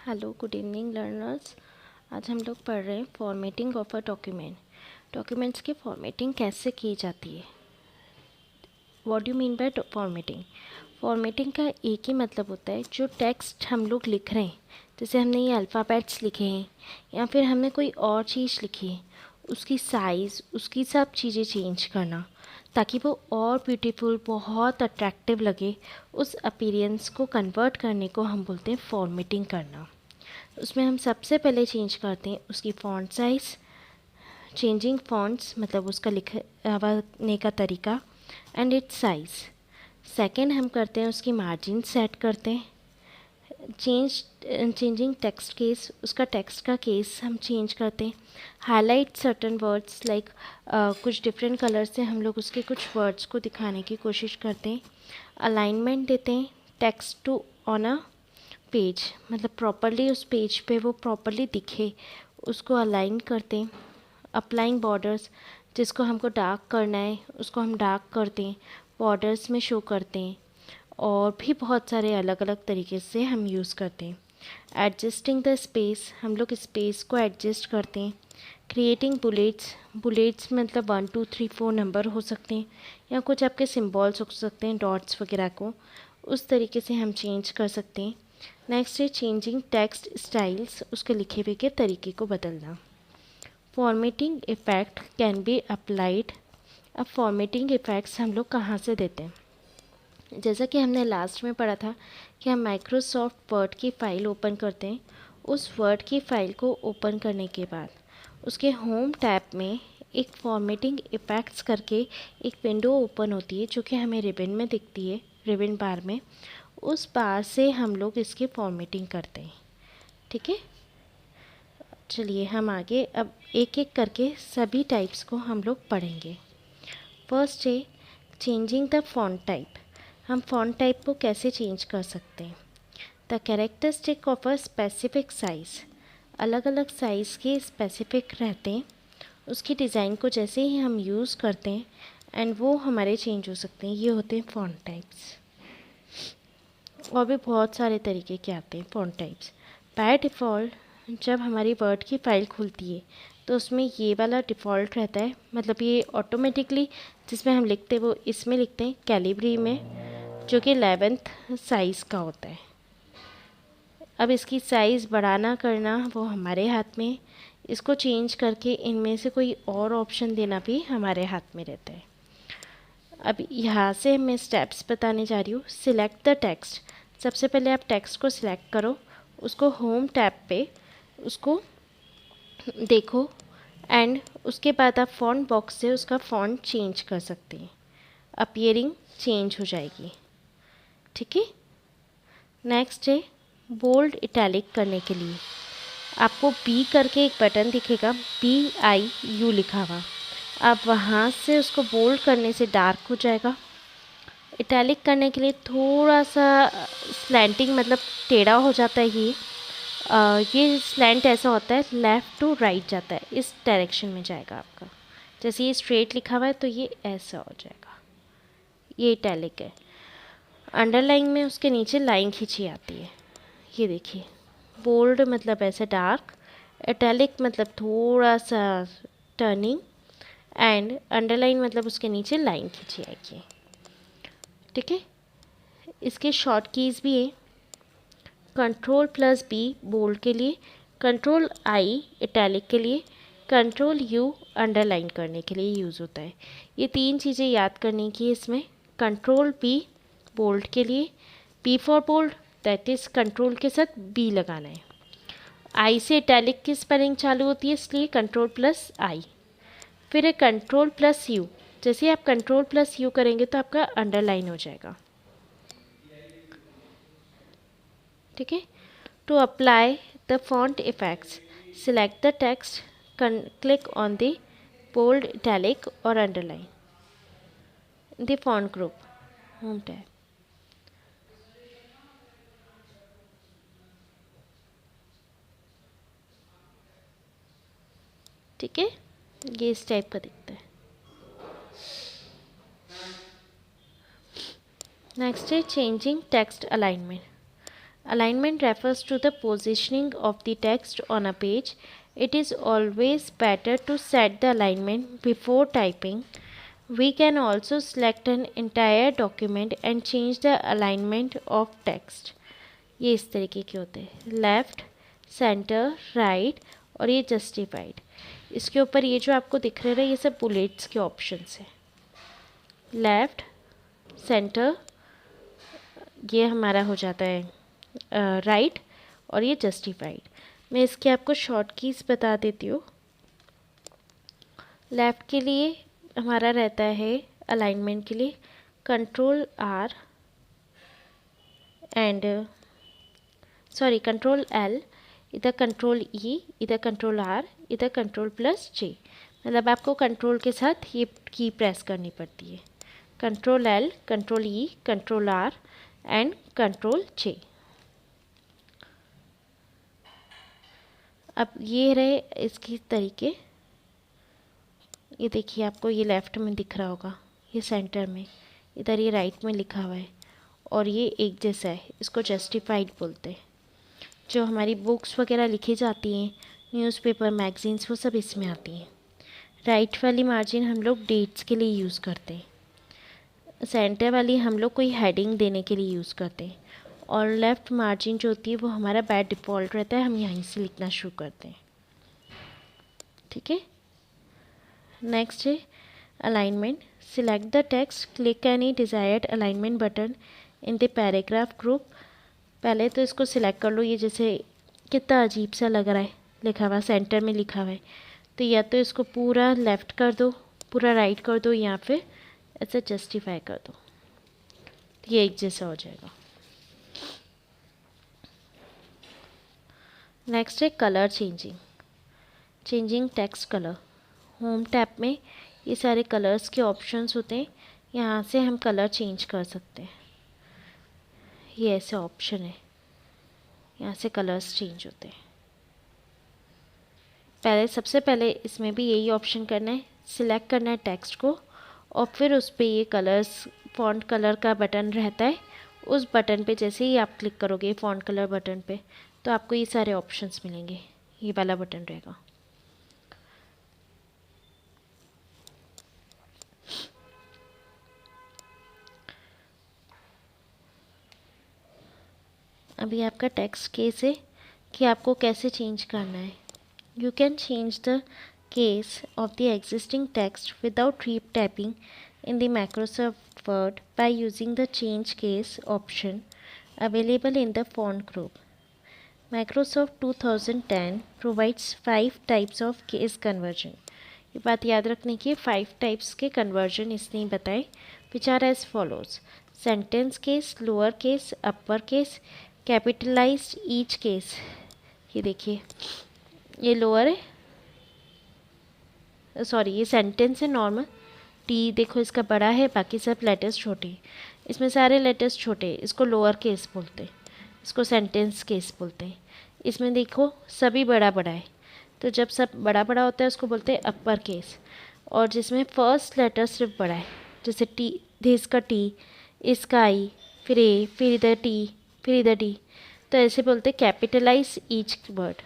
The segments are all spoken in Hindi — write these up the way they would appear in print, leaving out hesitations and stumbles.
Hello good evening learners. आज हम लोग पढ़ रहे हैं formatting of a document. Documents की फॉर्मेटिंग कैसे की जाती है। What do mean by formatting. Formatting का एक ही मतलब होता है, जो टेक्स्ट हम लोग लिख रहे हैं, जैसे हमने ये अल्फ़ाबेट्स लिखे हैं या फिर हमने कोई और चीज़ लिखी है, उसकी साइज़, उसकी सब चीज़ें चेंज करना ताकि वो और ब्यूटीफुल, बहुत अट्रैक्टिव लगे। उस अपीयरेंस को कन्वर्ट करने को हम बोलते हैं फॉर्मेटिंग करना। उसमें हम सबसे पहले चेंज करते हैं उसकी फ़ॉन्ट साइज़। चेंजिंग फ़ॉन्ट्स मतलब उसका लिखने का तरीका एंड इट्स साइज़। सेकंड हम करते हैं उसकी मार्जिन सेट करते हैं। चेंजिंग टेक्स्ट केस, उसका टेक्स्ट का केस हम चेंज करते हैं। हाईलाइट सर्टन वर्ड्स लाइक कुछ डिफरेंट कलर से हम लोग उसके कुछ वर्ड्स को दिखाने की कोशिश करते हैं। अलाइनमेंट देते हैं text to on a page, मतलब प्रॉपरली उस पेज पे वो प्रॉपरली दिखे, उसको अलाइन करते हैं। अप्लाइंग बॉर्डर्स, जिसको हमको डार्क करना है उसको हम डार्क करते हैं, बॉर्डर्स में शो करते हैं। और भी बहुत सारे अलग अलग तरीके से हम यूज़ करते हैं। एडजस्टिंग द स्पेस, हम लोग स्पेस को एडजस्ट करते हैं। क्रिएटिंग बुलेट्स, बुलेट्स मतलब 1 2 3 4 नंबर हो सकते हैं या कुछ आपके सिम्बॉल्स हो सकते हैं, डॉट्स वगैरह को उस तरीके से हम चेंज कर सकते हैं। नेक्स्ट है चेंजिंग टेक्स्ट स्टाइल्स, उसके लिखे हुए के तरीके को बदलना। Formatting effect can be applied. अब फॉर्मेटिंग इफ़ेक्ट्स हम लोग कहाँ से देते हैं, जैसा कि हमने लास्ट में पढ़ा था कि हम माइक्रोसॉफ्ट वर्ड की फ़ाइल ओपन करते हैं। उस वर्ड की फ़ाइल को ओपन करने के बाद उसके होम टैब में एक फॉर्मेटिंग इफ़ेक्ट्स करके एक विंडो ओपन होती है, जो कि हमें रिबन में दिखती है, रिबन बार में। उस बार से हम लोग इसकी फॉर्मेटिंग करते हैं। ठीक है, चलिए हम आगे अब एक एक करके सभी टाइप्स को हम लोग पढ़ेंगे। फर्स्ट है चेंजिंग द फॉन्ट टाइप। हम फॉन्ट टाइप को कैसे चेंज कर सकते हैं। The characteristic of a specific size, अलग अलग साइज़ के स्पेसिफिक रहते हैं, उसकी डिज़ाइन को जैसे ही हम यूज़ करते हैं एंड वो हमारे चेंज हो सकते हैं। ये होते हैं फॉन्ट टाइप्स। और भी बहुत सारे तरीके के आते हैं फॉन्ट टाइप्स। बाय डिफ़ॉल्ट जब हमारी वर्ड की फ़ाइल खुलती है तो उसमें ये वाला डिफ़ॉल्ट रहता है, मतलब ये ऑटोमेटिकली जिसमें हम लिखते हैं वो इसमें लिखते हैं कैलिब्री में, जो कि 11th साइज़ का होता है। अब इसकी साइज़ बढ़ाना करना वो हमारे हाथ में, इसको चेंज करके इनमें से कोई और ऑप्शन देना भी हमारे हाथ में रहता है। अब यहाँ से मैं स्टेप्स बताने जा रही हूँ। सिलेक्ट द टेक्स्ट, सबसे पहले आप टेक्स्ट को सिलेक्ट करो, उसको होम टैब पे उसको देखो एंड उसके बाद आप फ़ॉन्ट बॉक्स से उसका फ़ॉन्ट चेंज कर सकते हैं, अपीयरिंग चेंज हो जाएगी। ठीक है, नेक्स्ट है बोल्ड इटैलिक करने के लिए आपको बी करके एक बटन दिखेगा, BIU लिखा हुआ, आप वहाँ से उसको बोल्ड करने से डार्क हो जाएगा। इटैलिक करने के लिए थोड़ा सा स्लैंटिंग मतलब टेढ़ा हो जाता है ये स्लैंट ऐसा होता है, लेफ़्ट टू राइट जाता है, इस डायरेक्शन में जाएगा आपका। जैसे ये स्ट्रेट लिखा हुआ है तो ये ऐसा हो जाएगा, ये इटैलिक है। अंडरलाइन में उसके नीचे लाइन खींची आती है, ये देखिए। बोल्ड मतलब ऐसे डार्क, इटैलिक मतलब थोड़ा सा टर्निंग एंड अंडरलाइन मतलब उसके नीचे लाइन खींची आएगी। ठीक है, इसके शॉर्ट कीज़ भी हैं। Ctrl+B बोल्ड के लिए, Ctrl+I इटैलिक के लिए, Ctrl+U अंडरलाइन करने के लिए यूज़ होता है। ये तीन चीज़ें याद करने की है इसमें। Ctrl+B बोल्ड के लिए, B for bold, that is control के साथ B लगाना है। I से इटैलिक की स्पेलिंग चालू होती है, इसलिए Ctrl+I। फिर है Ctrl+U, जैसे आप Ctrl+U करेंगे तो आपका अंडरलाइन हो जाएगा। ठीक है, to apply the font effects select the text, click on the bold, italic or underline the font group, home tab। ठीक है, ये इस टाइप का दिखता है। नेक्स्ट है changing text alignment. Alignment refers to the positioning of the text on a page. It is always better to set the alignment before typing. We can also select an entire document and change the alignment of text. ये इस तरीके के होते हैं, लेफ़्ट, सेंटर, राइट और ये जस्टिफाइड। इसके ऊपर ये जो आपको दिख रहे हैं ये सब बुलेट्स के ऑप्शंस हैं। लेफ़्ट, सेंटर, ये हमारा हो जाता है राइट और ये जस्टिफाइड। मैं इसके आपको शॉर्ट कीज़ बता देती हूँ। लेफ़्ट के लिए हमारा रहता है अलाइनमेंट के लिए control R and control L, इधर कंट्रोल ई, इधर कंट्रोल आर, इधर कंट्रोल प्लस जे। मतलब आपको कंट्रोल के साथ ये की प्रेस करनी पड़ती है। Control L, control E, control R and control J. अब ये रहे इसकी तरीके। ये देखिए आपको ये लेफ़्ट में दिख रहा होगा, ये सेंटर में, इधर ये राइट में लिखा हुआ है और ये एक जैसा है। इसको जस्टिफाइड बोलते हैं। जो हमारी बुक्स वगैरह लिखी जाती हैं, न्यूज़पेपर, मैगजीन्स, वो सब इसमें आती हैं। राइट वाली मार्जिन हम लोग डेट्स के लिए यूज़ करते हैं। सेंटर वाली हम लोग कोई हेडिंग देने के लिए यूज़ करते हैं। और लेफ़्ट मार्जिन जो होती है वो हमारा बाय डिफ़ॉल्ट रहता है, हम यहीं से लिखना शुरू करते हैं। ठीक है। नेक्स्ट है alignment. Select the text, click any desired alignment button in the paragraph group. पहले तो इसको सिलेक्ट कर लो। ये जैसे कितना अजीब सा लग रहा है, लिखा हुआ सेंटर में लिखा हुआ है, तो या तो इसको पूरा लेफ़्ट कर दो, पूरा राइट कर दो, या फिर ऐसे जस्टिफाई कर दो, ये एक जैसा हो जाएगा। नेक्स्ट है colour changing. Changing text colour. Home tab में ये सारे कलर्स के ऑप्शंस होते हैं, यहाँ से हम कलर चेंज कर सकते हैं। ये ऐसे ऑप्शन है, यहाँ से कलर्स चेंज होते हैं। सबसे पहले इसमें भी यही ऑप्शन करना है, सिलेक्ट करना है टेक्स्ट को और फिर उस पर ये कलर्स, फ़ॉन्ट कलर का बटन रहता है, उस बटन पे जैसे ही आप क्लिक करोगे फ़ॉन्ट कलर बटन पे, तो आपको ये सारे ऑप्शंस मिलेंगे। ये वाला बटन रहेगा। अभी आपका टेक्स्ट केस है कि आपको कैसे चेंज करना है। You can change the case of the existing text without retyping in the Microsoft Word by using the change case option available in the font group. Microsoft 2010 provides 5 types of case conversion. ये बात याद रखने की, 5 टाइप्स के कन्वर्जन इसने बताए, which are as follows: sentence case, lower case, upper case, capitalised each case. ये देखिए ये लोअर है, सॉरी ये सेंटेंस है नॉर्मल। टी देखो इसका बड़ा है, बाकी सब लेटर्स छोटे, इसमें सारे लेटर्स छोटे, इसको लोअर केस बोलते हैं, इसको सेंटेंस केस बोलते हैं। इसमें देखो सभी बड़ा बड़ा है, तो जब सब बड़ा बड़ा होता है उसको बोलते हैं अपर केस। और जिसमें फर्स्ट लेटर सिर्फ बड़ा है, जैसे टी, दिस का टी, इसका आई, फिर ए, फिर इधर टी, फिर इधर टी, तो ऐसे बोलते हैं कैपिटलाइज ईच वर्ड।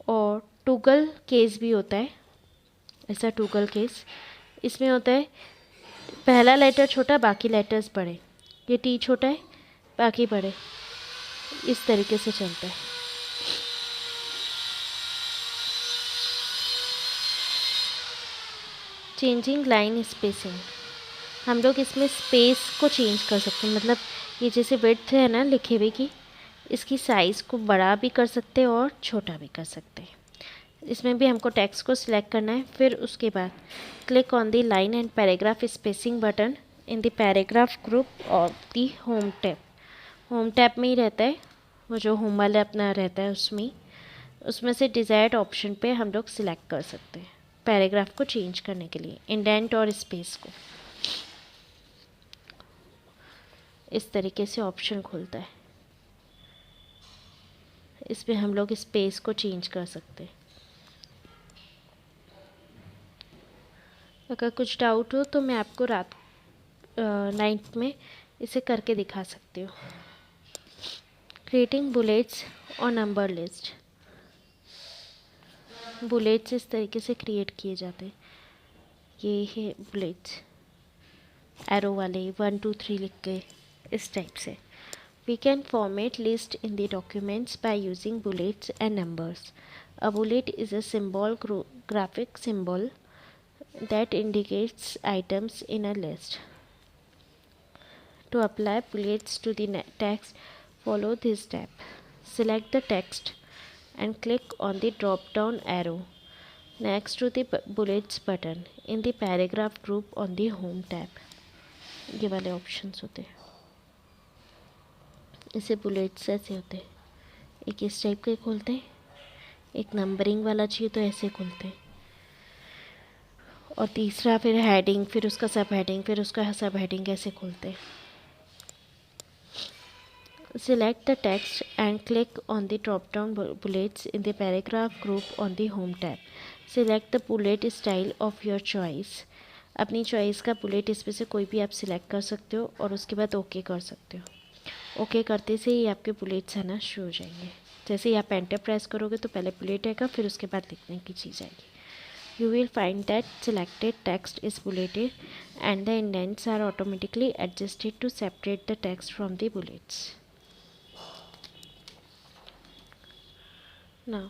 और टूगल केस भी होता है, ऐसा टूगल केस, इसमें होता है पहला लेटर छोटा, बाकी लेटर्स बड़े। ये टी छोटा है, बाकी बड़े, इस तरीके से चलता है। Changing line spacing. हम लोग इसमें स्पेस को चेंज कर सकते हैं, मतलब ये जैसे विड्थ है ना लिखे हुए की, इसकी साइज़ को बड़ा भी कर सकते हैं और छोटा भी कर सकते हैं। इसमें भी हमको टेक्स्ट को सिलेक्ट करना है, फिर उसके बाद click on the line and paragraph spacing button in the paragraph group of the home tab. Home tab में ही रहता है, वो जो होम वाला अपना रहता है उसमें से डिज़ायर्ड ऑप्शन पे हम लोग सिलेक्ट कर सकते हैं पैराग्राफ को चेंज करने के लिए, इंडेंट और स्पेस को। इस तरीके से ऑप्शन खुलता है, इसमें हम लोग स्पेस को चेंज कर सकते हैं। अगर कुछ डाउट हो तो मैं आपको नाइट में इसे करके दिखा सकती हूँ। क्रिएटिंग बुलेट्स और नंबर लिस्ट। बुलेट्स इस तरीके से क्रिएट किए जाते हैं, ये है बुलेट्स, एरो वाले 1 2 3 लिख के इस टाइप से। We can format list in the documents by using bullets and numbers. A bullet is a graphic symbol that indicates items in a list. To apply bullets to the text, follow this step. Select the text and click on the drop-down arrow next to the bullets button in the paragraph group on the home tab. ये वाले ऑप्शंस होते हैं। इसे बुलेट्स ऐसे होते हैं, एक इस टाइप के खोलते हैं, एक नंबरिंग वाला चाहिए तो ऐसे खोलते हैं, और तीसरा फिर हेडिंग, फिर उसका सब हेडिंग, फिर उसका सब हेडिंग ऐसे खोलते हैं। Select the text and click on the drop down bullets in the paragraph group on the home tab. Select the bullet style of your choice. अपनी चॉइस का बुलेट इसमें से कोई भी आप सिलेक्ट कर सकते हो और उसके बाद ओके कर सकते हो। ओके करते से ही आपके बुलेट्स आना शुरू हो जाएंगे। जैसे ही आप एंटर प्रेस करोगे तो पहले बुलेट आएगा, फिर उसके बाद लिखने की चीज़ आएगी। You will find that selected text is bulleted and the indents are automatically adjusted to separate the text from the bullets. Now,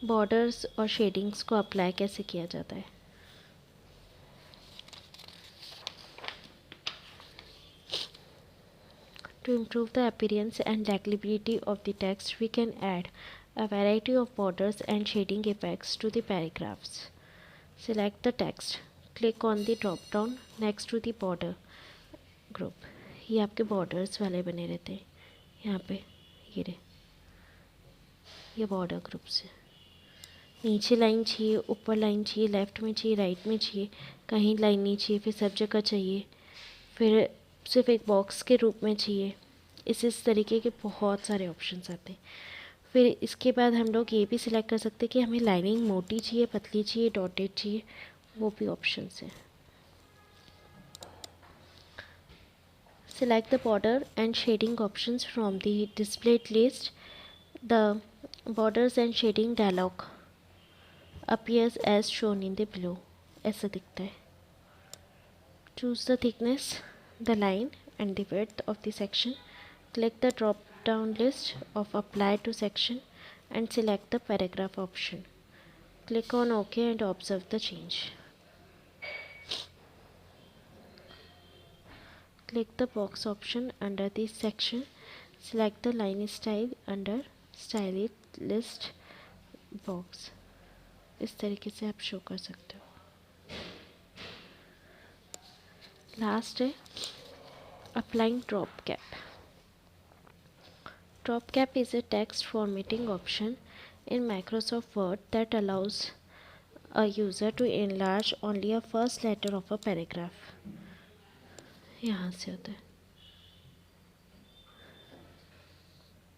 borders और शेडिंग्स को अप्लाई कैसे किया जाता है। To improve the appearance and legibility of the text, we can add a variety of borders and shading effects to the paragraphs. Select the text, click on the drop down next to the border group. ये आपके बॉर्डर्स वाले बने रहते हैं, यहाँ पे ये रहे, ये बॉर्डर ग्रुप से। नीचे लाइन चाहिए, ऊपर लाइन चाहिए, लेफ़्ट में चाहिए, राइट में चाहिए, कहीं लाइन नहीं चाहिए, फिर सब जगह चाहिए, फिर सिर्फ एक बॉक्स के रूप में चाहिए। इस तरीके के बहुत सारे ऑप्शंस आते हैं। फिर इसके बाद हम लोग ये भी सिलेक्ट कर सकते हैं कि हमें लाइनिंग मोटी चाहिए, पतली चाहिए, डॉटेड चाहिए, वो भी ऑप्शंस हैं। Select the border and shading options from the displayed list. The borders and shading dialog appears as shown in the below. ऐसा दिखता है। Choose the thickness, the line and the width of the section. Click the drop down list of apply to section and select the paragraph option. Click on OK and observe the change. Click the box option under this section. Select the line style under style list box. इस तरीके से आप शो कर सकते हो। लास्ट है applying drop cap. Drop cap is a text formatting option in Microsoft Word that allows a user to enlarge only a first letter of a paragraph. यहाँ से होता है,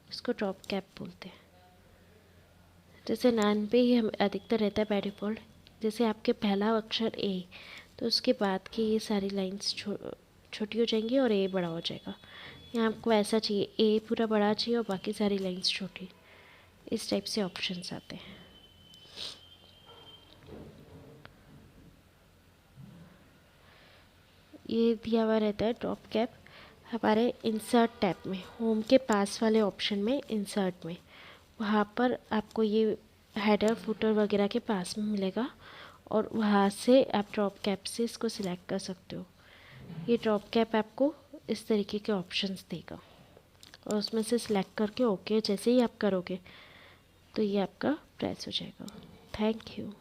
इसको ड्रॉप कैप बोलते हैं। जैसे नाम पे ही हम अधिकतर रहता है बाय डिफ़ॉल्ट, जैसे आपके पहला अक्षर ए तो उसके बाद की ये सारी लाइंस छोटी हो जाएंगी और ए बड़ा हो जाएगा। यहाँ आपको ऐसा चाहिए, ए पूरा बड़ा चाहिए और बाकी सारी लाइंस छोटी। इस टाइप से ऑप्शंस आते हैं। ये दिया हुआ रहता है ड्रॉप कैप हमारे इंसर्ट टैब में, होम के पास वाले ऑप्शन में, इंसर्ट में, वहाँ पर आपको ये हेडर फुटर वगैरह के पास में मिलेगा और वहाँ से आप ड्रॉप कैप से इसको सिलेक्ट कर सकते हो। ये ड्रॉप कैप आपको इस तरीके के ऑप्शंस देगा और उसमें से सिलेक्ट करके ओके जैसे ही आप करोगे तो ये आपका प्रेस हो जाएगा। Thank you.